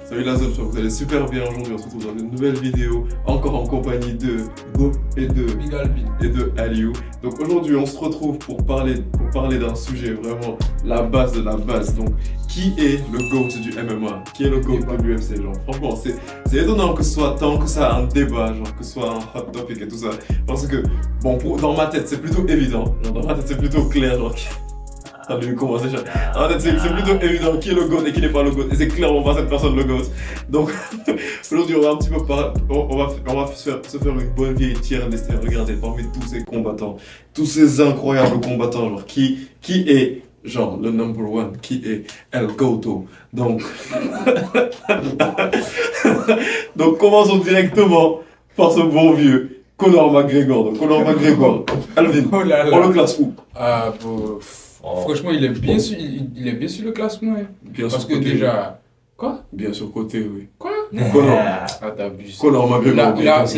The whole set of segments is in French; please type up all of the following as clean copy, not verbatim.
Salut la zone, vous allez super bien aujourd'hui, on se retrouve dans une nouvelle vidéo, encore en compagnie de Go et de Aliou. Donc aujourd'hui on se retrouve pour parler d'un sujet vraiment la base de la base. Donc qui est le GOAT du MMA? Qui est le GOAT de l'UFC? Genre franchement c'est étonnant que ce soit tant que ça un débat, genre que ce soit un hot topic et tout ça. Parce que bon dans ma tête c'est plutôt évident, genre dans ma tête c'est plutôt clair, genre en fait, c'est plutôt évident qui est le GOAT et qui n'est pas le GOAT. Et c'est clairement pas cette personne le GOAT. Donc, aujourd'hui, on va un petit peu on va se faire une bonne vieille tier list et regarder parmi tous ces combattants, tous ces incroyables combattants, genre qui est genre le number one, qui est El Goto. Donc, donc commençons directement par ce bon vieux Conor McGregor. Donc, Conor McGregor, Alvin, on le classe où? Franchement, il est bien sur le classement. Hein. Bien parce sûr que côté, déjà. Quoi? Bien sûr côté, oui. Quoi? Conor. Ah, t'abuses. Conor McGregor.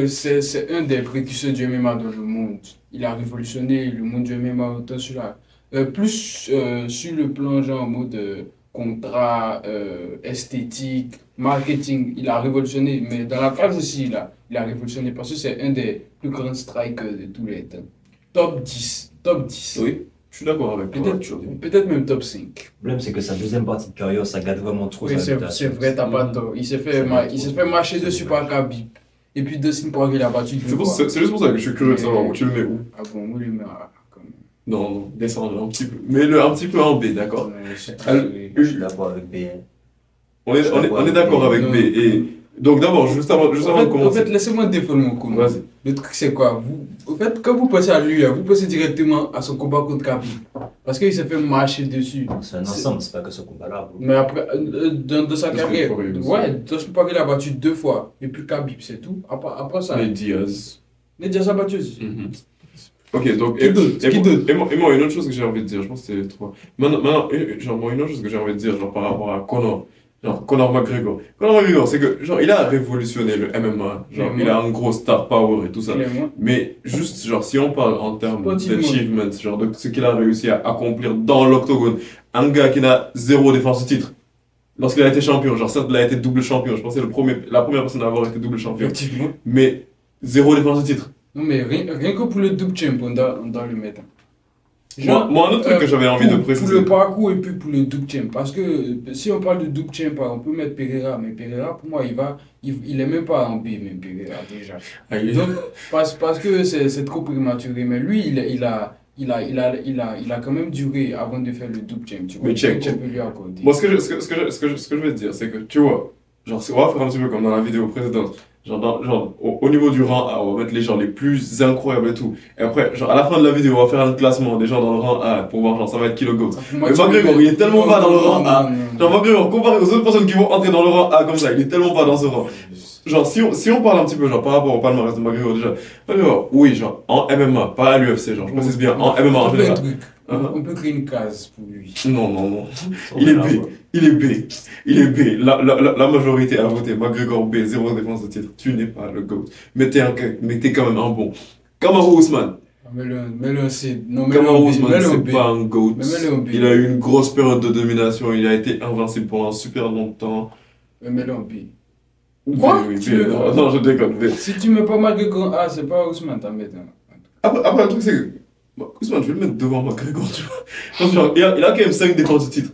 C'est un des précurseurs du MMA dans le monde. Il a révolutionné le monde du MMA autant sur sur le plan genre en mode contrat, esthétique, marketing. Il a révolutionné, mais dans la cage aussi, il a révolutionné parce que c'est un des plus grands strikers de tous les temps. Top 10. Oui. Je suis d'accord avec toi. Peut-être même top 5. Le problème, c'est que sa deuxième partie de carrière, ça gâte vraiment trop. Oui, c'est vrai, t'as pas tort. Il s'est fait marcher dessus par Khabib. Et puis Dustin Poirier l'a battu. C'est juste pour ça que je suis curieux de savoir où tu le mets où. Ah bon, moi je le mets quand même. Non, descends un petit peu. Mets-le un petit peu en B, d'accord? Je suis d'accord avec B. On est d'accord avec B. Et donc d'abord, juste avant de commencer. En fait, laissez-moi défendre mon coup. Vas-y. Le truc c'est quoi? Au fait, quand vous pensez à lui, vous pensez directement à son combat contre Khabib. Parce qu'il s'est fait marcher dessus. C'est un ensemble, c'est pas que ce combat-là. Mais après, dans sa carrière, Dustin Poirier l'a battu 2 fois. Et puis Khabib, c'est tout. Après ça. Les Diaz. Les Diaz a battu aussi. Ok, donc. Qui d'autre? Et moi, une autre chose que j'ai envie de dire, je pense que c'est 3. Maintenant, genre, moi, une autre chose que j'ai envie de dire, genre, par rapport à Conor. Genre, Conor McGregor. Conor McGregor, c'est que, genre, il a révolutionné le MMA. Genre, il a un gros star power et tout ça. Mais juste, genre, si on parle en termes d'achievements, genre, de ce qu'il a réussi à accomplir dans l'octogone, un gars qui n'a 0 défense de titre. Lorsqu'il a été champion, genre, certes, il a été double champion. Je pense que c'est la première personne à avoir été double champion. Effectivement. Mais 0 défense de titre. Non, mais rien que pour le double champ, on doit le mettre. Moi, un autre truc que j'avais envie de préciser. Pour le parcours et puis pour le double champ. Parce que si on parle de double champ, on peut mettre Pereira. Mais Pereira, pour moi, il est même pas en B, même Pereira, déjà. Donc, parce que c'est trop prématuré. Mais lui, il a quand même duré avant de faire le double champ. Tu vois, mais check. Moi, ce que je veux te dire, c'est que, tu vois, genre, on va faire un petit peu comme dans la vidéo précédente. Genre au niveau du rang A, on va mettre les gens les plus incroyables et tout. Et après, genre à la fin de la vidéo, on va faire un classement des gens dans le rang A pour voir, genre ça va être qui le GOAT. Mais McGregor, il est tellement pas dans le rang A. Genre McGregor, comparé aux autres personnes qui vont entrer dans le rang A comme ça, il est tellement pas dans ce rang. Genre si on parle un petit peu, genre par rapport au palmarès de McGregor déjà. McGregor, oui, genre en MMA, pas à l'UFC, genre je précise bien, en MMA en général. On peut créer une case pour lui. Non. Il est B. La majorité a voté McGregor B, 0 défense de titre. Tu n'es pas le GOAT. Mais t'es quand même un bon. Kamaru Usman. Mets-le un C. Kamaru Usman, c'est pas un GOAT. Il a eu une grosse période de domination. Il a été invincible pendant super longtemps. Mets-le en B. Quoi? Oui, non, je déconne. B. Si tu mets pas McGregor A, c'est pas Usman, t'en mets un. Après, le truc, c'est que. Usman, je vais le mettre devant McGregor, tu vois. Parce que, genre, il a quand même 5 défenses de titre.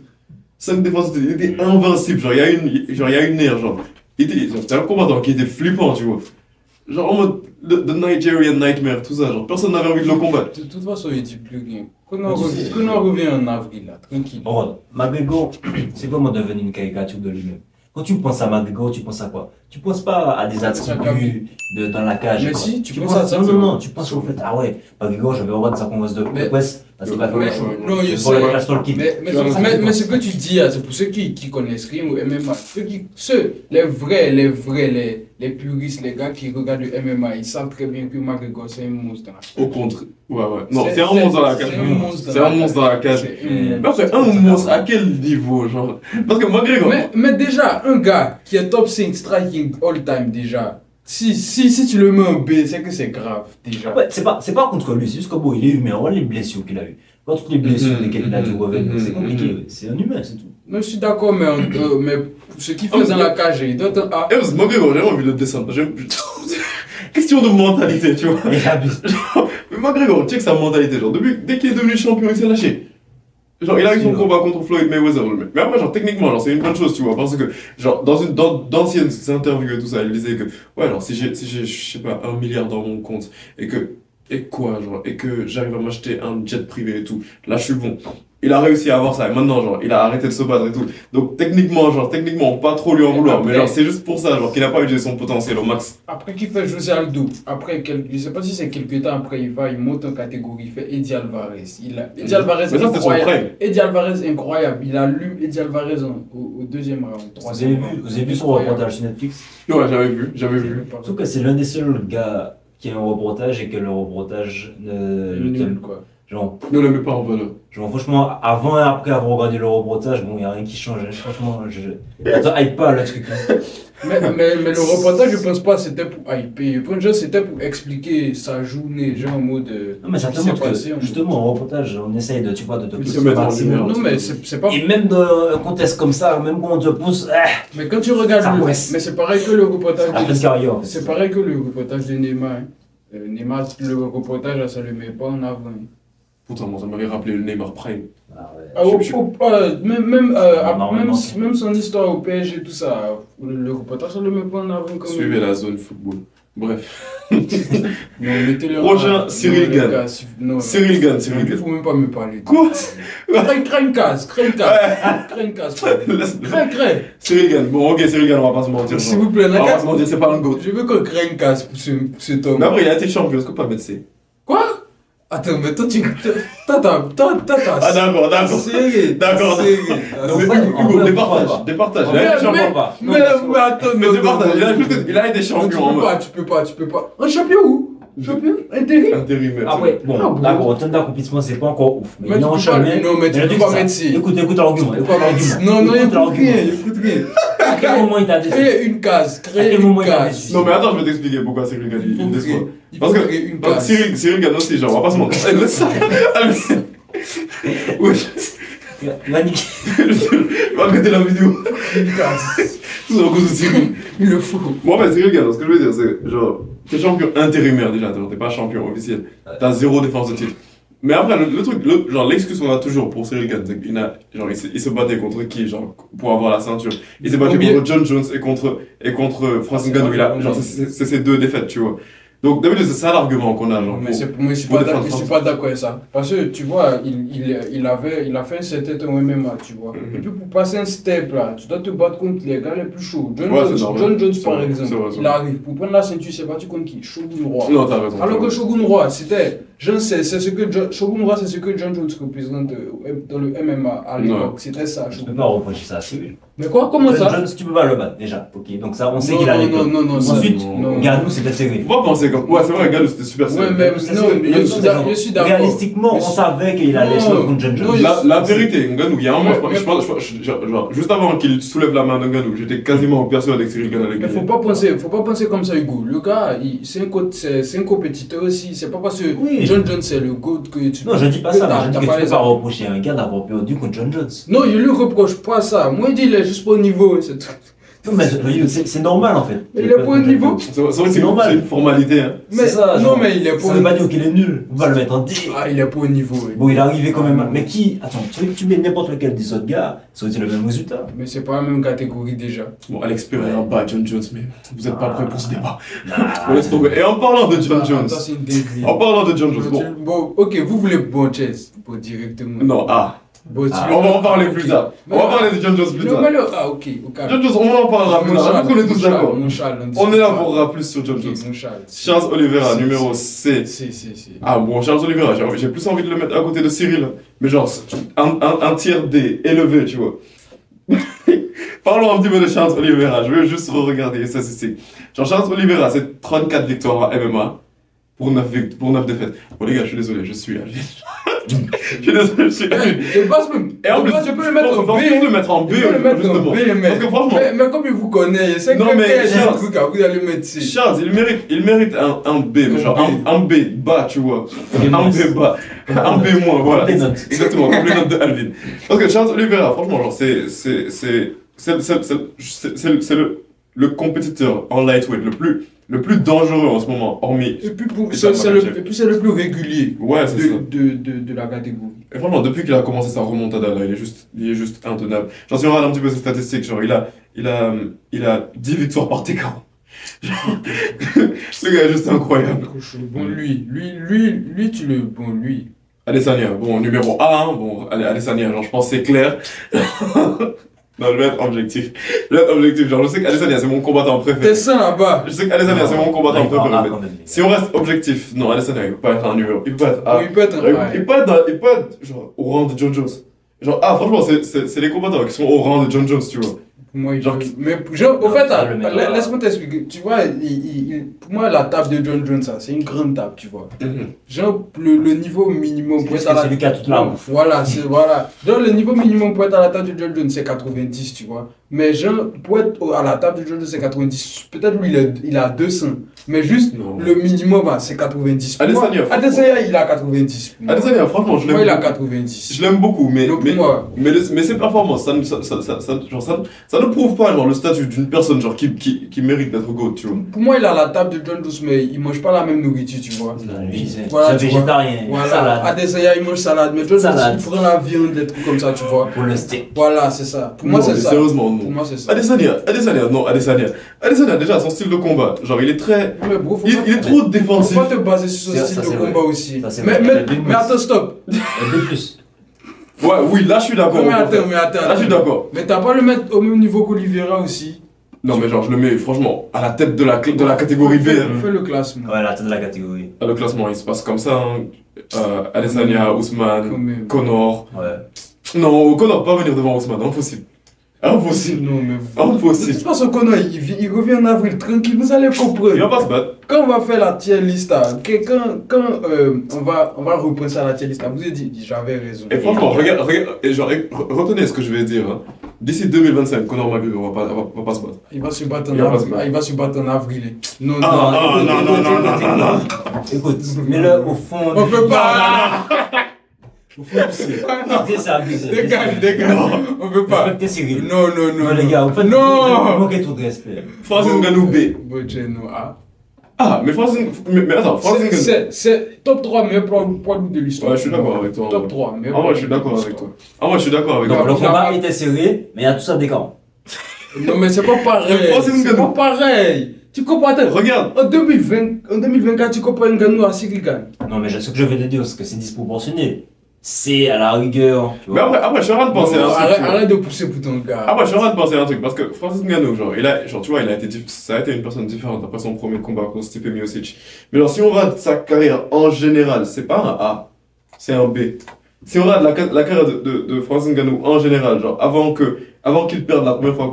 5 défenses de titre. Il était invincible. Genre, il y a une ère, genre. C'était un combattant qui était flippant, tu vois. Genre, en mode The Nigerian Nightmare, tout ça. Genre, personne n'avait envie de le combattre. De toute façon, il dit plus rien. Conor revient en avril, là, tranquille. Oh, McGregor, c'est vraiment devenu une caricature de lui-même. Quand tu penses à McGregor, tu penses à quoi? Tu penses pas à des attributs dans la cage. Mais si, tu penses à ça. Non, tu penses au fait, ah ouais, McGregor, je vais avoir de sa congrès de presse, parce qu'il va faire le show. Non, je sais. Mais ce que tu dis, c'est pour ceux qui connaissent rien au MMA. Les puristes, les gars qui regardent le MMA, ils savent très bien que McGregor, c'est un monstre. Au contre. Ouais. Non, c'est un monstre dans la cage. C'est un monstre dans la cage. Mais après, un monstre à quel niveau, genre? Parce que McGregor. Mais déjà, un gars qui est top 5 striking all time, déjà. Si tu le mets en B, c'est que c'est grave, déjà. Ouais, c'est pas contre lui, c'est juste que bon, il est humain. On voit les blessures qu'il a eues. Quand toutes les blessures desquelles il a dû revenir, c'est compliqué. C'est un humain, c'est tout. Je suis d'accord, mais ce qu'il fait dans la cage, il doit être un A. Eh, parce que McGregor, j'ai envie de le descendre. Question de mentalité, tu vois. Il abuse. Mais McGregor, check sa mentalité. Genre, dès qu'il est devenu champion, il s'est lâché. Genre, il a eu son combat contre Floyd Mayweather, le mec. Mais après, genre, techniquement, genre, c'est une bonne chose, tu vois. Parce que, genre, d'anciennes interviews et tout ça, il disait que, ouais, alors, si j'ai, je sais pas, 1 milliard dans mon compte, et que j'arrive à m'acheter un jet privé et tout, là, je suis bon. Il a réussi à avoir ça, et maintenant, genre, il a arrêté de se battre et tout. Donc, techniquement, on peut pas trop lui en vouloir. Mais genre, c'est juste pour ça, genre, qu'il a pas utilisé son potentiel au max. Après qu'il fait José Aldo, je sais pas si c'est quelques temps après, il monte en catégorie, il fait Eddie Alvarez. Eddie Alvarez Mais ça, c'était son incroyable. prime. Eddie Alvarez incroyable. Il a lu Eddie Alvarez au deuxième round, troisième round. Vous avez vu son reportage sur Netflix? Ouais, j'avais vu. Sauf que c'est l'un des seuls gars qui a un reportage et que le reportage ne le tient. Nul, quoi. Genre, Ne le met pas en valeur. genre, franchement, avant et après avoir regardé le reportage, bon, il n'y a rien qui change. Hein. Franchement, ça hype pas le truc. Hein. Mais le reportage, je pense pas c'était pour hyper. Pour une chose, c'était pour expliquer sa journée, genre en mode. Non, mais ça te ce qui montre s'est que, passé, en justement, en reportage, on essaye de, tu vois, de te Se pousser mettre au en maximum. lumière. Non, mais c'est pas. Et même dans un contexte comme ça, même quand on te pousse, Mais quand tu regardes. Ça Mais presse. c'est pareil que le reportage la fin de carrière. En fait. C'est pareil que le reportage de Neymar. Hein. Neymar, le reportage, ça le met pas en avant. Hein. Pourtant, moi, ça m'avait rappelé le Neymar Prime. Ah ouais. Ah, Normalement. même son histoire au PSG, tout ça, le reportage, ça le met pas en avant comme. Suivez la zone football. Bref. Non, mettez-le Prochain, en- Cyril non, Gane. les gars, non, Cyril Gane, Il Cyril Gane. faut même pas me parler. Quoi? Craigne casse. Craigne Cyril Gane. Bon, ok, Cyril Gane, on va pas se mentir. S'il vous plaît, On va pas se mentir, c'est pas un goat. je veux qu'on craigne casse pour cet homme. Mais après, il a été champion, est-ce qu'on peut pas mettre C? Quoi? Attends, mais toi, t'as. Ah, d'accord. Sérieux. D'accord. Sérieux. Donc, Mais en Hugo, vrai, départage. En Il a vrai, été champion. pas. Mais attends, Mais non, départage, non, il a été non, champion en mode. tu peux pas. Un champion où? Champion? Intérim? Intérimaire. Après, bon, Ah, bon. d'accord, en termes d'accomplissement, c'est pas encore ouf. Mais Mais non, tu peux pas- jamais. non, mais tu le peux truc, pas c'est ça. mettre si. Écoute l'argument. Non, Écoute l'argument. écoute rien. À quel moment il t'a déçu? Créer une case, À créer quel une moment il a case. déçu? Non, mais attends, je vais t'expliquer pourquoi Cyril Gane, Il faut il déçoit. créer- il Parce faut que créer une donc, case. Cyril Gane aussi, genre, on va pas se mentir. Elle le sait. Oui, Il va niquer. je vais arrêter la vidéo. Une case. Tout ça à cause de Cyril. Il le faut. Moi, en fait, Cyril Gane, ce que je veux dire, c'est genre, t'es champion intérimaire déjà, t'es pas champion officiel. T'as 0 défense de titre. Mais après, le truc, genre, l'excuse qu'on a toujours pour Cyril Gane, c'est qu'il se battait contre qui, genre, pour avoir la ceinture. Il s'est battu Combien? contre John Jones et contre Francis Ngannou. Genre, c'est ses 2 défaites, tu vois. Donc, d'habitude, c'est ça l'argument qu'on a, genre. Mais pour- je suis pour pas défendre d'accord, je suis France. pas d'accord avec ça. Parce que tu vois, il a fait un certain au MMA, tu vois. Mhm. Et puis pour passer un step là, tu dois te battre contre les gars les plus chauds. Ouais, c'est normal. John Jones C'est par vrai, exemple, c'est vrai, c'est il vrai. arrive. Pour prendre la ceinture, il s'est battu contre qui? Shogun Roi. Non, t'as raison. Alors que Shogun Roi, c'était, je ne sais, Shogun Roi, c'est ce que John Jones représente dans le MMA à l'époque. C'était ça, Tu Shogun. peux pas reprocher ça à Cyril. Mais quoi, comment ça? Jones, tu peux pas le battre déjà. Ok, donc ça, on sait Non, qu'il a non, les codes. non, Ensuite, non. Ganou, c'était Cyril. Faut pas penser comme. Ouais, c'est vrai, Gane, c'était super Ouais, sérieux. mais C'est non, Cyril. je suis d'accord. Réalistiquement, on savait qu'il allait Non, se battre contre John non, Jones. La vérité, Ngannou, il y a un moment, Mais- genre, juste avant qu'il soulève la main de Ngannou, j'étais quasiment persuadé que Cyril Gane allait Mais gagner. faut pas penser comme ça, Hugo. Le gars, c'est un compétiteur aussi. C'est pas parce que Oui. John Jones c'est le GOAT que tu. Non, je dis pas que ça, mais t'as- je dis t'as que tu pas peux les pas armes. reprocher à un gars d'avoir perdu contre John Jones. Non, je lui reproche pas ça. Moi, il dit il est juste pas au niveau. C'est tout. Non, mais c'est normal en fait. Il est pas au niveau. C'est vrai que C'est normal. c'est une formalité, hein. Mais ça, non, genre, mais il est pas Ça au veut pas niveau. dire qu'il est nul. On va le mettre en D. Ah, il est pas au niveau. oui. Bon, il est arrivé quand même. Ah, Mais qui. Attends, tu mets n'importe lequel des autres gars, ça aurait été le même résultat. Mais c'est pas la même catégorie déjà. Bon, Alex Pereira bat John Jones, mais vous êtes pas prêts pour ce débat. Ah, On laisse tomber. Et en parlant de John Jones, Ça, c'est une dinguerie. en parlant de John Jones, bon, Bon, ok, vous voulez bon chess. Bon, directement. non, Bon, tu Ah, veux- on va en parler plus Ok. tard. On va parler de John Jones plus Non, tard. mais ok, au calme. John Jones, on en parlera plus tard. Je pense qu'on est tous d'accord. Mon Charles, On est là pour rappeler plus sur John Ok, Jones. mon Charles. Charles Oliveira, Si, numéro C. Si. Ah bon, Charles Oliveira, j'ai plus envie de le mettre à côté de Cyril. Mais genre, un tiers D élevé, tu vois. Parlons un petit peu de Charles Oliveira. Je veux juste regarder les statistiques. Genre, Charles Oliveira, c'est 34 victoires en MMA pour 9 défaites. Bon, les gars, je suis désolé, je suis Alvin. Je suis désolé, je suis Alvin. De base, même. Et en plus, je peux le mettre en B. Je peux le mettre en B, Je peux le mettre en justement. B, mais. Parce que franchement, Mais comme il vous connaît, c'est que Non, mais quand il y a des Charles- trucs, vous allez mettre C. Charles, il mérite un B, mais genre un B bas, tu vois. Un B bas. Un B moins, voilà. Des notes. Exactement, comme les notes de Alvin. Parce que Charles Oliveira, franchement, genre, le compétiteur en lightweight le plus dangereux en ce moment, hormis. Et puis, c'est le plus régulier Ouais, c'est ça. de la catégorie. Et franchement, depuis qu'il a commencé sa remontada, là, il est juste intenable. Genre, si on regarde un petit peu ses statistiques, genre, il a 10 victoires par TK. Genre, le gars est juste incroyable. Bon, lui, tu le. Bon, lui. Adesanya, bon, numéro 1, hein, bon, allez, Adesanya, genre, je pense que c'est clair. Non, je vais être objectif. Genre, je sais qu'Adesanya, c'est mon combattant préféré. T'es ça là-bas. Je sais qu'Adesanya, c'est mon combattant préféré. quand même. Si on reste objectif, non, Adesanya, il peut pas être un numéro. Il peut pas être. Oui, il peut être un. Il peut être genre, au rang de John Jones. Genre, franchement, c'est les combattants qui sont au rang de John Jones, tu vois. Pour moi, Genre, mais genre, au fait, le laisse-moi t'expliquer. Tu vois, pour moi, la table de John Jones, ça, c'est une grande table, tu vois. Genre, le niveau minimum pour être à la C'est lui qui a toute l'arme. Voilà. Genre, le niveau minimum pour être à la table de John Jones, c'est 90, tu vois. Mais genre, pour être à la table de John Jones, c'est 90. Peut-être lui, il a 200. Mais juste, Non. le minimum, bah, c'est 90. Pour moi, Adesanya, il a 90. Adesanya, franchement, je l'aime Moi, il a beaucoup. 90. Je l'aime beaucoup, mais, Donc, pour moi, mais ses performances, ça ne prouve pas genre, le statut d'une personne genre, qui mérite d'être GOAT, tu vois. pour moi, il a la table de John Jones, mais il mange pas la même nourriture, tu vois. C'est Voilà, un tu vois. végétarien. Voilà, Salade. Adesanya, il mange salade, mais John Jones, Salade. il prend la viande, des trucs comme ça, tu vois. Pour le steak. Voilà, c'est ça. Pour moi, Non, c'est mais ça. Sérieusement, Pour non. moi, c'est ça. Adesanya, déjà, son style de combat, genre, il est très. Mais bro, faut Il est trop défensif. pas te baser sur ce Ça, style c'est de vrai. combat aussi. Ça, c'est Mais, vrai. mais attends, stop. Et de plus. Ouais, oui, là, je suis d'accord. Mais attends. Là, je suis d'accord. Mais t'as pas le mettre au même niveau qu'Oliveira aussi. Non, mais genre, je le mets, franchement, à la tête de la catégorie B. Fais le classement. Ouais, la tête de la catégorie. Le classement, il se passe comme ça. Adesanya, Quand Ousmane, même. Conor. Ouais. Non, Conor peut pas venir devant Ousmane, impossible. Impossible. Non, mais. De Impossible. toute façon, Conor, il revient en avril, tranquille, vous allez Il va comprendre. pas se battre. Quand on va faire la tier list, là, quand on va reprendre ça à la tier list, là, vous avez dit, j'avais raison. Et franchement, regarde, et genre, retenez ce que je vais dire. Hein. D'ici 2025, Conor McGregor va pas se battre. Il va se battre Il va pas se battre. il va se battre en avril. Non, non. Écoute, mets-le au fond. On peut pas. Au fond du ciel. C'est abusé. Dégage. On peut pas. Respectez Cyril. Non. Non, les gars, en fait, Non. vous manquez tout de respect. Francis Ngannou B. Bocheno A. Ah, mais attends, Francis Ngannou. C'est top 3 meilleurs poids lourds de l'histoire. Ouais, je suis d'accord avec toi. Top 3 meilleurs Ah ouais, poids je suis lourds de d'accord avec l'histoire. toi. Ah ouais, je suis d'accord avec Donc, toi. le combat était serré, mais il y a tout ça des camps. Non, mais c'est pas pareil. Francis C'est Ngannou. pas pareil. Tu comprends? Regarde. En 2024, tu compares Ngannou à Cyril Gane. Non, mais ce que je veux te dire, c'est que c'est disproportionné. C'est à la rigueur. Tu Mais vois. après, je suis en train de penser à un truc. tu vois. Arrête de pousser pour ton gars. Après, je suis en train de penser à un truc. Parce que Francis Ngannou, genre, tu vois, ça a été une personne différente après son premier combat contre Stipe Miocic. Mais genre, si on regarde sa carrière en général, c'est pas un A, c'est un B. Si on regarde la carrière de Francis Ngannou en général, genre, avant qu'il perde la première fois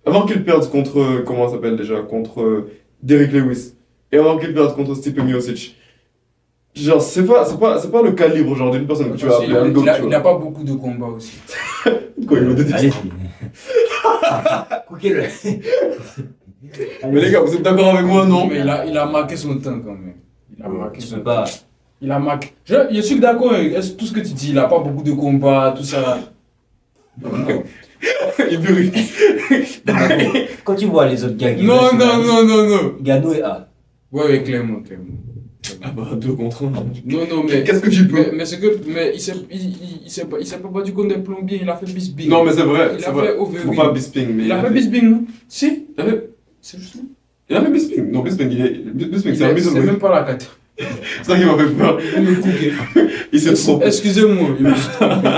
avant qu'il perde contre, comment ça s'appelle déjà, contre Derrick Lewis, et avant qu'il perde contre Stipe Miocic, genre, c'est pas le calibre, genre, d'une personne que tu vas appeler un GOAT, tu Il vois. n'a pas beaucoup de combats aussi. Quoi, il me déteste. Allez, coquez-le. Mais les gars, vous êtes d'accord avec moi, non? Mais il a marqué son temps quand même. Il a marqué Tu son peux temps. pas. Il a marqué. Je suis d'accord avec tout ce que tu dis. Il n'a pas beaucoup de combats, tout ça. Non. Il burie. Quand tu vois les autres gars qui Non. Ngannou et A. Ouais, clairement. Ah bah, 2 contre 1. Non, mais. Qu'est-ce que tu peux? Mais c'est que. Mais il s'est pas battu contre des plombiers, il a fait Bisbing. Non, mais c'est vrai, Il c'est a vrai. fait Overeem. Faut pas Bisping, mais. Il a fait Bisbing, non? Si. C'est juste ça. Il a fait Bisping. Non, Bisping, Bisping, c'est un C'est middleweight. même pas la 4. C'est ça qui m'a fait peur. Il me couquait. Il s'est trompé. Excusez-moi, il me suis trompé.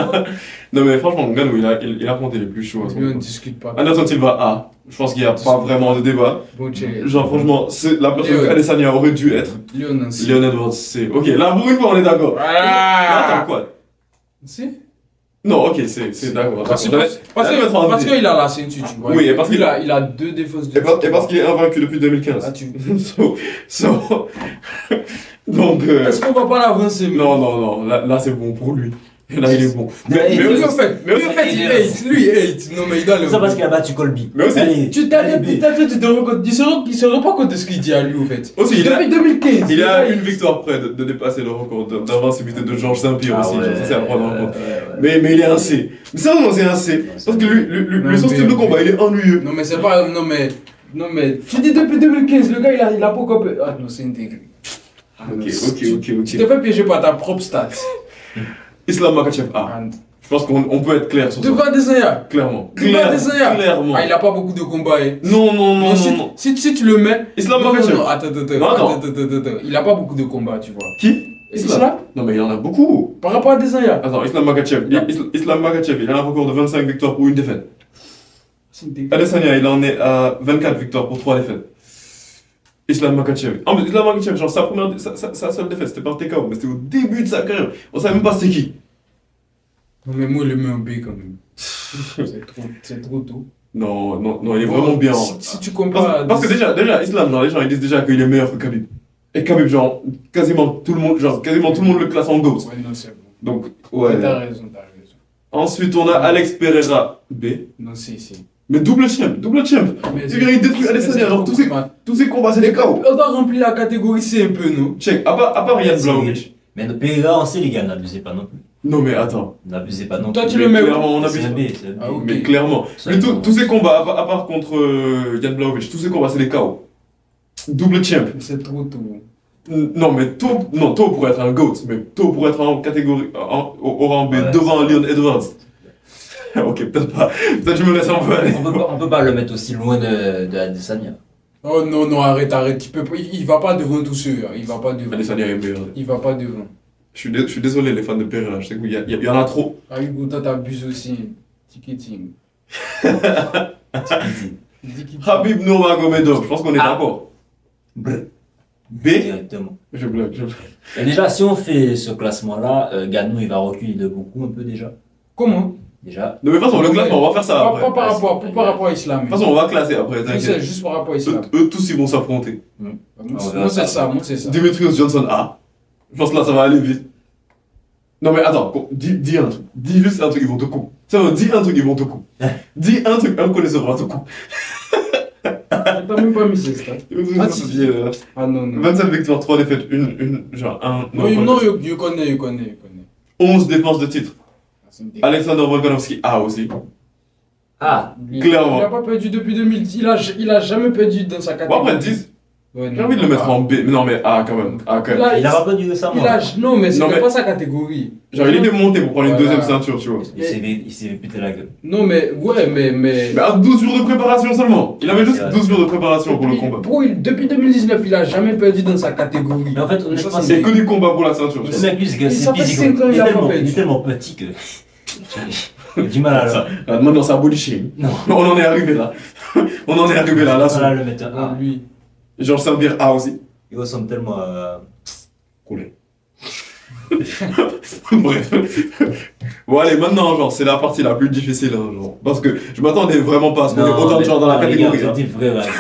Non, mais franchement, Ngannou, il a affronté les plus chauds à ce Lui, on moment. ne discute pas. Anderson Silva A. Je pense qu'il n'y a pas vraiment de débat. Bon, Genre, franchement, c'est la personne que Adesanya aurait dû être. Léon aussi. Leon Edwards, c'est. Ok, là, pour une fois, on est d'accord. Ah. Attends, quoi? Si. Non, ok, c'est d'accord. Parce J'allais mettre en parce D. qu'il a la ceinture, tu vois. Oui, et parce qu'il il a 2 défenses de. Et parce qu'il est invaincu depuis 2015. Ah, tu. Donc. Est-ce qu'on va pas l'avancer? Non, là c'est bon pour lui. Là, il est bon. Mais Lui, aussi- en fait, mais aussi- il hate. Lui, il hate. Non, mais il doit le. Ça parce qu'il a battu Colby. Mais aussi- Allez, Tu t'as allez, dit, B. tu te rends compte, il se rend pas compte de ce qu'il dit à lui, en fait. Aussi, Depuis 2015. il a il- une victoire près de dépasser le record d'invincibilité de Georges Saint-Pierre aussi. Ah Genre, ça, c'est à prendre en compte. ouais. Mais il est un C. Mais sérieusement, c'est un C. Parce que lui, son style de combat, il est ennuyeux. Non, mais c'est pas. Non, mais. Tu dis depuis 2015, le gars, il a pas compris. Ah, non, c'est intégré. Ok. Tu te fais piéger par ta propre stat. Islam Makhachev A. And- Je pense qu'on peut être clair sur ça. Devant Adesanya. Clairement. Devant Adesanya. Clairement. Ah, il a pas beaucoup de combats, hein. Non. Si tu le mets. Islam Non, Makhachev. non, attends. Il a pas beaucoup de combats, tu vois. Qui Islam. Non, mais il y en a beaucoup. Par rapport à Adesanya. Attends, Islam Makhachev. Islam Makhachev, il a un record de 25 victoires pour une défaite. C'est intégré. Adesanya, il en est à 24 victoires pour 3 défaites. Islam Makhachev. Ah, mais Islam Makhachev, genre sa seule défaite, c'était par TKO, mais c'était au début de sa carrière. On savait même pas c'était qui. Non, mais moi, je le mets en B quand même. C'est trop tôt. Non, il est vraiment bien. Si tu compares. Parce que déjà, Islam, genre, les gens ils disent déjà qu'il est meilleur que Khabib. Et Khabib, genre, quasiment tout le monde le classe en GOAT. Ouais, non, c'est bon. Donc, ouais. T'as raison. Ensuite, on a Alex Pereira B. Non, c'est. Mais double champ. Mais Tu il détruit Adesanya, genre, tous ses combats, c'est des KO. On doit remplir la catégorie C un peu, non? Check, à part Yann Blauwich. Mais le Pereira en série, les gars, n'abusez pas non plus. Non, mais attends. N'abusez pas non Toi, plus. tu le mets où? Clairement, on C'est abuse un pas. B, c'est un B. Ah, ok. Mais clairement. Ça, Mais ils vont- tous ces combats, à part contre Yann Blauwich, tous ces combats, c'est des KO. Double champ. C'est trop tôt. Non, mais Tau pourrait être un GOAT, mais Tau pourrait être en catégorie, au rang B, Ouais. devant Leon Edwards. Ok, peut-être pas. Peut-être je me laisse un peu aller. On peut pas le mettre aussi loin de Adesanya. Oh non, arrête. Il va pas devant tous ceux. Il va pas devant. Adesanya est meilleur. Il va pas devant. Je suis désolé, les fans de Pereira, je sais qu'il y en a trop. Ah, Hugo, toi, t'abuses aussi. Ticketing. Habib Nurmagomedov, je pense qu'on est Ah. d'accord. Brr. B. Directement. Je blague. Et déjà, si on fait ce classement-là, Gano, il va reculer de beaucoup un peu déjà. Comment? Déjà. De toute façon, le classement, on va faire ça après. Pas De par rapport à Islam. toute façon, on va classer après, C'est t'inquiète. juste par rapport à Islam. Eux tous, ils vont s'affronter. Moi, verra c'est ça. ça. Demetrius Johnson A. Je pense que là, ça va aller vite. Non, mais attends, dis un truc. Dis juste un truc, ils vont te couper. C'est vrai, dis un truc, ils vont te couper. Dis un truc, un connaisseur va te couper. T'as même pas mis ces stats. Ah, si. Ah non. 27 victoires, 3 défaites, genre 1. Non, je connais. 11 défenses de titre. Ah, c'est une dégueulasse. Alexander Volkanovski A aussi. Ah, Clairement. Il a pas perdu depuis 2010. Il a jamais perdu dans sa Bon, catégorie. après 10, Ouais, j'ai envie de le mettre en B. Mais non, mais A quand même. A quand même. il a pas perdu récemment. Non, mais Non, c'était mais- pas sa catégorie. Genre, il était monté pour prendre une Voilà. deuxième ceinture, tu vois. Il s'est fait péter la gueule. Non, mais ouais, mais. Mais à 12 jours de préparation seulement. Il avait juste C'est vrai. 12 jours de préparation pour le combat. Depuis 2019, il a jamais perdu dans sa catégorie. Mais en fait, Ça, honnêtement, C'est que du combat pour la ceinture. Le mec, lui, c'est que Ça c'est fait physique. 5 ans, il a pas perdu. Il est tellement petit que. J'ai du mal à Ça, là, maintenant, c'est un body shame. Non. On en est arrivé là. On en est arrivé là. Là, le mettre Ah, un. lui. Genre, servir A aussi. Il ressemble tellement à. Coulé. Bref. Bon, allez, maintenant, genre, c'est la partie la plus difficile, hein, genre. Parce que je m'attendais vraiment pas à ce qu'on ait autant de gens dans la catégorie. C'est hein. des vrais rageux.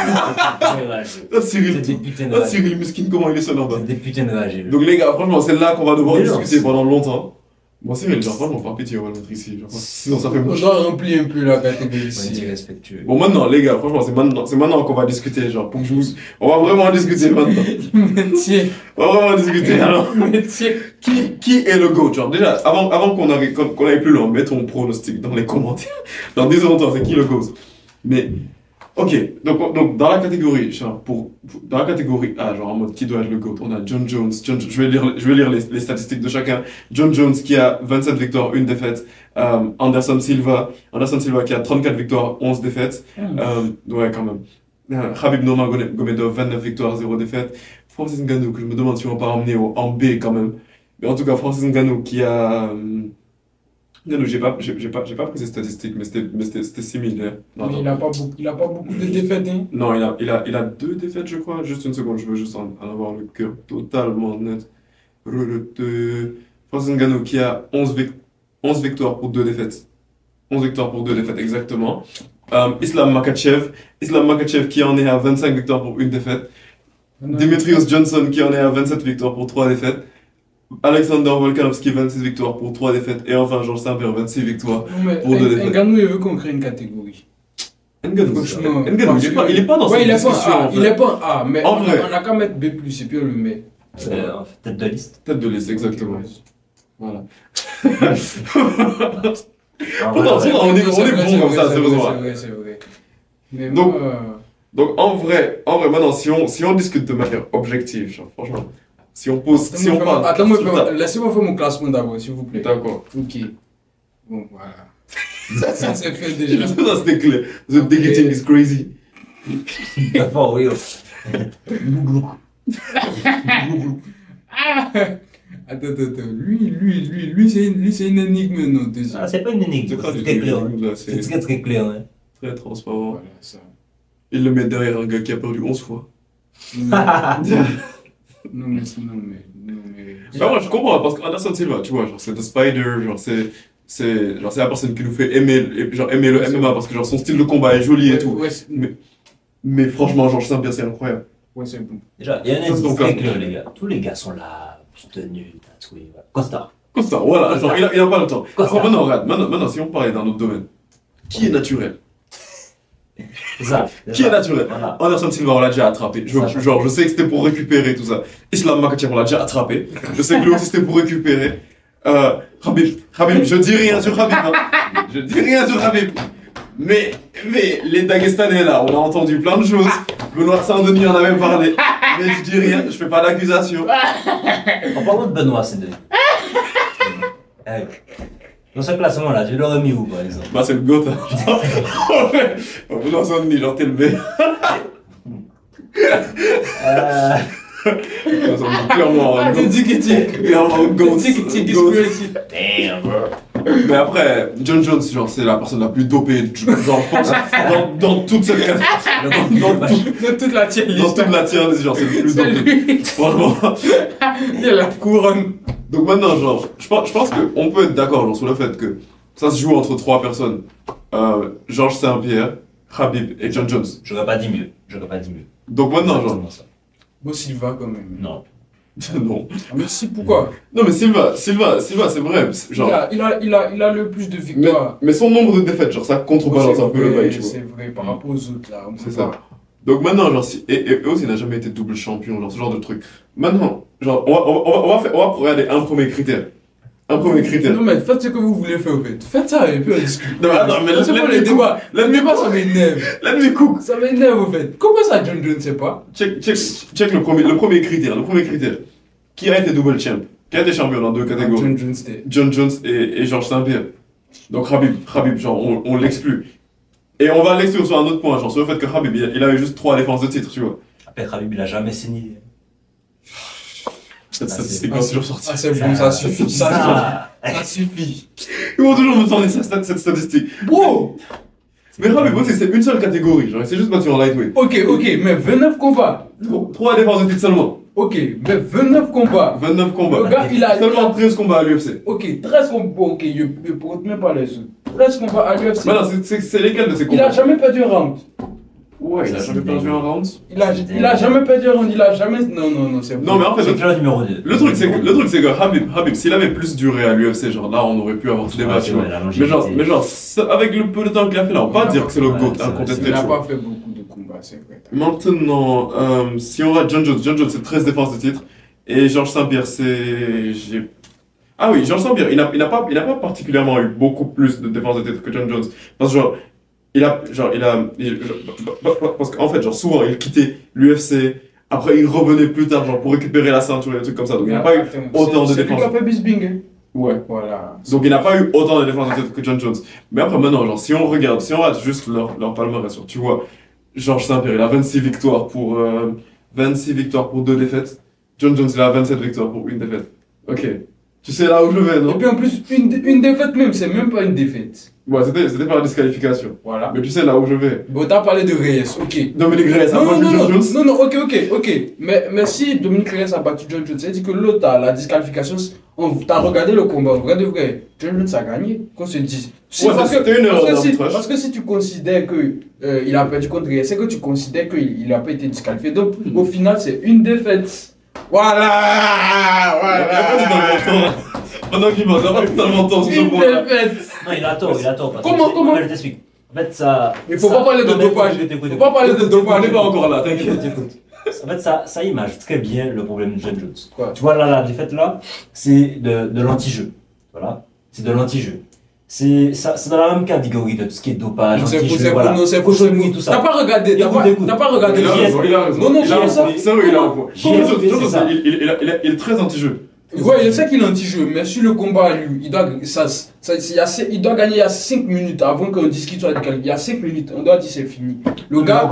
C'est des vrais rageux. Ah, Cyril, C'est des putains de ah, rageux. Cyril Muskin, comment il est seul en bas. C'est des putains de rageux. Donc, les gars, franchement, c'est là qu'on va devoir Mais non, discuter c'est- pendant longtemps. Bon, Cyril, genre, franchement, par pitié, on va le mettre ici. Genre, sinon, ça fait On moche. doit remplir un peu la catégorie On est ici. irrespectueux. Bon, maintenant, les gars, franchement, c'est maintenant qu'on va discuter, genre, pour que je vous... On va vraiment discuter maintenant. Métier. On va vraiment discuter, alors. Métier. Qui est le GOAT? Genre, déjà, avant qu'on aille plus loin, mets ton pronostic dans les commentaires. Dans 10 ans, c'est qui le GOAT? Mais, ok, donc dans la catégorie, genre, dans la catégorie A, genre en mode qui doit être le GOAT, on a John Jones. Je vais lire les statistiques de chacun. John Jones qui a 27 victoires, 1 défaite. Anderson Silva qui a 34 victoires, 11 défaites. Ouais, quand même. Khabib Nurmagomedov, 29 victoires, 0 défaite. Francis Ngannou, que je me demande si on va pas emmener en B quand même. Mais en tout cas, Francis Ngannou qui a. Ngannou, j'ai pas pris ses statistiques, mais c'était similaire. Non, Mais attends. il a pas beaucoup de défaites, hein. Non, il a 2 défaites, je crois. Juste une seconde, je veux juste en avoir le cœur totalement net. Francis Ngannou qui a 11 victoires pour 2 défaites. 11 victoires pour 2 défaites, exactement. Islam Makhachev qui en est à 25 victoires pour 1 défaite. Demetrius Johnson qui en est à 27 victoires pour 3 défaites. Alexander Volkanovski, 26 victoires pour 3 défaites. Et enfin, Georges Saint-Pierre, 26 victoires Non, mais pour 2 défaites. Ngannou, il veut qu'on crée une catégorie. Ngannou, Franchement, il est pas dans Ouais, cette il est pas discussion. un A, en fait. il est pas un A, mais En vrai. on a qu'à mettre B+, et puis on le met. En fait, tête de liste. Tête de liste, exactement. Ok, vas-y. Voilà. En Pourtant, vrai, on est C'est bon vrai, comme ça, c'est vrai, vrai. c'est vrai. Mais Donc, moi, Donc en vrai, maintenant, si on discute de manière objective, genre, franchement, si on pose, si on parle. laissez-moi faire mon classement d'abord, s'il vous plaît. D'accord. Ok. Bon, voilà. Ça c'est fait déjà. Ça c'était clair. The digging is crazy. for real. Attends. Lui, c'est une énigme maintenant, déjà. Ah, c'est pas une énigme, c'est très clair. Hein. C'est très très clair. Hein. Très transparent. Voilà, ça. Il le met derrière un gars qui a perdu 11 fois. Non, mais. Bah, moi je comprends parce qu'Anderson Silva, tu vois, genre c'est The Spider, genre c'est la personne qui nous fait aimer le MMA parce que genre son style de combat est joli et tout. Ouais, Mais franchement, Georges Saint-Pierre c'est incroyable. ouais, c'est bon. Déjà, il y a un Ça, c'est indice ton très cas. clair, les gars. Tous les gars sont là, tenus, tatoués. Voilà. Costa. Costa, voilà, genre il a pas le temps. Costa. Alors, maintenant, regarde, maintenant si on parlait d'un autre domaine, qui est naturel? C'est ça. Qui est naturel? Voilà. Anderson Silva, on l'a déjà attrapé. Ça. Je sais que c'était pour récupérer tout ça. Islam Makhachev, on l'a déjà attrapé. Je sais que lui aussi c'était pour récupérer. Habib, je dis rien sur Habib. Hein. Je dis rien sur Habib. Mais les Dagestanais là, on a entendu plein de choses. Benoît Saint-Denis en avait parlé. Mais je dis rien, je fais pas d'accusation. En parlant de Benoît, c'est de. Dans ce classement-là, tu l'aurais mis où, par exemple? Bah c'est le GOAT. Hein. Benoît Saint-Denis, genre t'es le B. Clairement, clairement, GOAT. Damn, bro. Mais après, John Jones, genre, c'est la personne la plus dopée, genre, je pense, dans toute cette catégorie. De toute la tier Dans toute la tier list, genre, c'est le plus C'est dopé. lui. Franchement. Il a la couronne. Donc maintenant, genre, je pense qu'on peut être d'accord, genre, sur le fait que ça se joue entre 3 personnes. Georges Saint-Pierre, Khabib et John Jones. J'aurais pas dit mieux. Donc maintenant, genre, Exactement ça. Bon, Silva, quand même. Non. non. Ah, mais si, pourquoi? Non, mais Silva, c'est vrai. Genre, Il a le plus de victoires. mais son nombre de défaites, genre, ça contrebalance un peu le bail, tu vois. C'est vrai, par rapport aux autres, là. on peut C'est pas. ça. Donc maintenant, genre, et aussi, il n'a jamais été double champion, genre, ce genre de truc. Maintenant, genre, on va regarder un premier critère. Non, mais faites ce que vous voulez faire, en fait. Faites ça, et puis on discute. Non, mais attends, mais c'est pas let les me débats. let Les me débats, cook. ça m'énerve. Let me cook. Ça m'énerve, en fait. Comment ça, John Jones, sait pas? Check le premier critère. Qui a été double champ? Qui a été champion dans 2 catégories? John Jones, c'était. John Jones et Georges Saint-Pierre. Donc Khabib, genre, on l'exclut. Et on va l'exclure sur un autre point, genre, sur le fait que Khabib, il avait juste 3 défenses de titre, tu vois. Après, Khabib, il a jamais signé. Cette c'est- statistique va toujours sortir. Ah, c'est bon, ça suffit. Ça suffit. Ils vont toujours me tourner cette statistique. Bro! Mais Khabib aussi, c'est une seule catégorie, genre, c'est juste battu en lightweight. Ok, mais 29 combats. 3 défenses de titre seulement. Ok, mais 29 combats. 29 Le combats. gars, il a. Seulement 13 combats à l'UFC. Ok, 13 combats. Ok, je porte même pas les autres. 13 combats à l'UFC. Maintenant, c'est lesquels de ces Il combats? a jamais perdu un round. Ouais, il a jamais perdu un round. Il a jamais perdu un round. Il a jamais. Non, c'est bon. Non, mais en fait, C'est le numéro 2. le truc c'est que Habib, s'il avait plus duré à l'UFC, genre là, on aurait pu avoir ce débat, tu vois. Mais genre, avec le peu de temps qu'il a fait là, on peut pas dire que c'est le GOAT incontesté, Il tu n'a vois. pas fait beaucoup de combats, c'est vrai. Maintenant, si on regarde John Jones, c'est 13 défenses de titre. Et Georges Saint-Pierre, Ah oui, Georges Saint-Pierre, il n'a pas particulièrement eu beaucoup plus de défenses de titre que John Jones. Parce que parce qu'en fait, genre, souvent, il quittait l'UFC, après il revenait plus tard, genre, pour récupérer la ceinture et des trucs comme ça. Donc il n'a pas eu autant de C'est lui défenses. qui a fait Bisbing. Hein. Ouais. Voilà. Donc il n'a pas eu autant de défenses de titre que John Jones. Mais après, maintenant, genre, si on regarde juste leur palmarès, tu vois, Georges Saint-Pierre, il a 26 victoires pour 2 défaites. John Jones, il a 27 victoires pour 1 défaite. Ok. Tu sais là où je vais, Et non? puis en plus, une défaite même, c'est même pas une défaite. Ouais, c'était par disqualification. Voilà. Mais tu sais là où je vais. Bon, t'as parlé de Reyes, ok. Dominique Reyes a battu John Jones. Non, ok. Mais si Dominique Reyes a battu John Jones, c'est-à-dire que l'autre, la disqualification, t'as regardé le combat, vrai de vrai, John Jones a gagné, qu'on se dise. Ouais, c'était une erreur d'arbitrage. Parce que si tu considères que il a perdu contre Reyes, c'est que tu considères qu'il n'a pas été disqualifié. Donc, au final, c'est une défaite Voilà. Pendant qu'il va avoir totalement tort sur ce Une point-là. défaite. Non, il a tort, il a tort. parce que Comment, c'est- comment non, mais je t'explique. En fait, ça. Il faut ça- pas parler de non, mais dopage. écoute, Faut pas parler de On dopage. n'est pas encore là, t'inquiète. Écoute, écoute. En fait, ça image très bien le problème de John Jones. Quoi? Tu vois, là, la défaite, là, c'est de l'anti-jeu. Voilà. C'est de l'anti-jeu. C'est dans la même catégorie de tout ce qui est dopage, Non, c'est faux, anti-jeu, c'est faux, voilà. non, c'est faux, c'est Aujourd'hui, faux. tout ça. T'as pas regardé, Écoute. t'as pas regardé Il le a geste. raison, il a raison. Non, non, Il a j'ai raison. ça. C'est vrai, il a un point. J'ai expliqué, c'est ça. Il est très anti-jeu. Ouais, je sais qu'il est anti-jeu, mais sur le combat, lui, il doit gagner à 5 minutes avant qu'on discute sur la décalage. Il y a 5 minutes, on doit dire c'est fini. Le gars,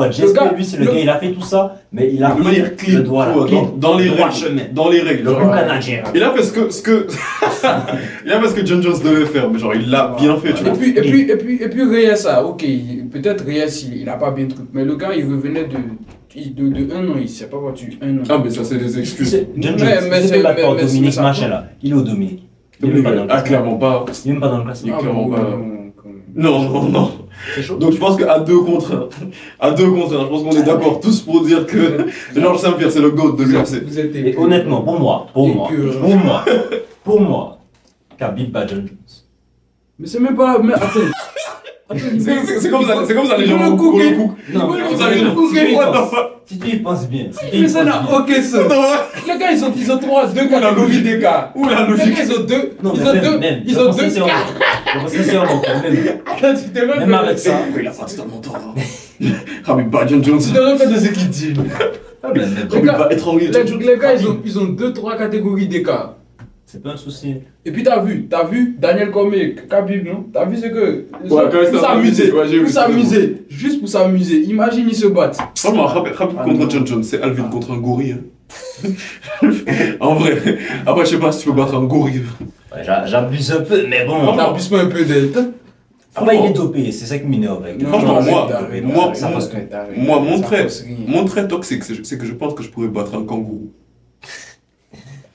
lui, c'est le gars, il a fait tout ça, mais il a De manière pris le doigt là. dans les droit règles. chemin. Dans les règles. Le Genre, bon canadien. il a fait ce que il a fait ce que John Jones devait faire, mais genre il l'a bien fait, tu vois. Et puis Reyes, ça, ok, peut-être Reyes, il a pas bien truc, mais le gars, il revenait de 1 an, il s'est pas battu 1 an. Ah mais ça c'est des excuses. John Mais- Jones, mais il c'est- s'est battu par mais- Dominique mais- machin là. Il est au Dominique. Il est même pas dans le Ah classement. clairement pas. Il est même pas dans le classement. Ah, clairement bon, pas. non, quand même. Non. C'est chaud. Donc je pense qu'à 2 contre 1, je pense qu'on est d'accord tous pour dire que Georges Saint-Pierre c'est le GOAT de l'UFC. Vous êtes Et honnêtement, pour moi, Khabib bat John Jones. Mais c'est même pas. Mais attends. C'est comme ça les gens le vont cooker. Non, Ils veulent ça, le les gens- cooker. si tu y What the penses- fuck? si tu y penses bien. Si tu y Mais ça penses n'a bien. aucun sens. Les gars, ils ont 2 catégories d'écart. Ouh la Les logique. gars, ils ont 2. Non, Ils mais ont même, 2. même, Ils je ont pense 2 sincèrement, je pense sincèrement que même avec ça, Il a pas totalement tort. Khabib bat John Jones. Tu devrais faire des équidilles. même, Khabib va étrangler John Jones. Les gars, ils ont 2-3 catégories d'écart. c'est pas un souci. Et puis t'as vu Daniel Cormier, Khabib, non? T'as vu ce que. Ouais, quand il pour s'est amusé, s'amuser. ouais, j'ai vu Pour ça. s'amuser. Juste pour s'amuser. Imagine, ils se battent. Franchement, Khabib contre John Jones, c'est Alvin contre un gorille. Hein. En vrai. Après, je sais pas si tu peux battre un gorille. Ouais, j'abuse un peu, mais bon. T'abuses pas un peu d'elle. Après, il est dopé, c'est ça qui m'énerve. avec lui. Franchement, moi, ça passe tout. Moi, mon trait toxique, c'est que je pense que je pourrais battre un kangourou.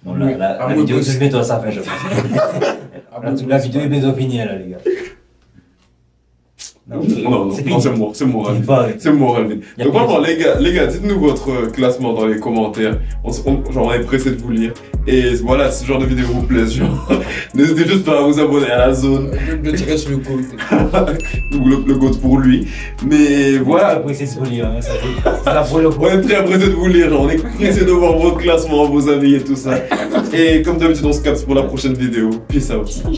Bon, Oui. la vidéo de bientôt ça fait, je pense. La vidéo est bientôt finie, là, les gars. Non, c'est non, fini. c'est mort, Il Alvin. va arrêter. C'est mort, Alvin. Y a Donc plus vraiment, les gars, dites-nous votre classement dans les commentaires. Genre, on est pressé de vous lire. Et voilà, si ce genre de vidéo vous plaît, genre, n'hésitez juste pas à vous abonner à la zone, Je tirais sur le côté. ou le GOAT pour lui. Mais voilà, Après, c'est ce lire, hein, ça fait. C'est la pour le on est très pressé de vous lire, genre, on est pressé de voir votre classement, vos avis et tout ça. Et comme d'habitude, on se capte pour la prochaine vidéo. Peace out.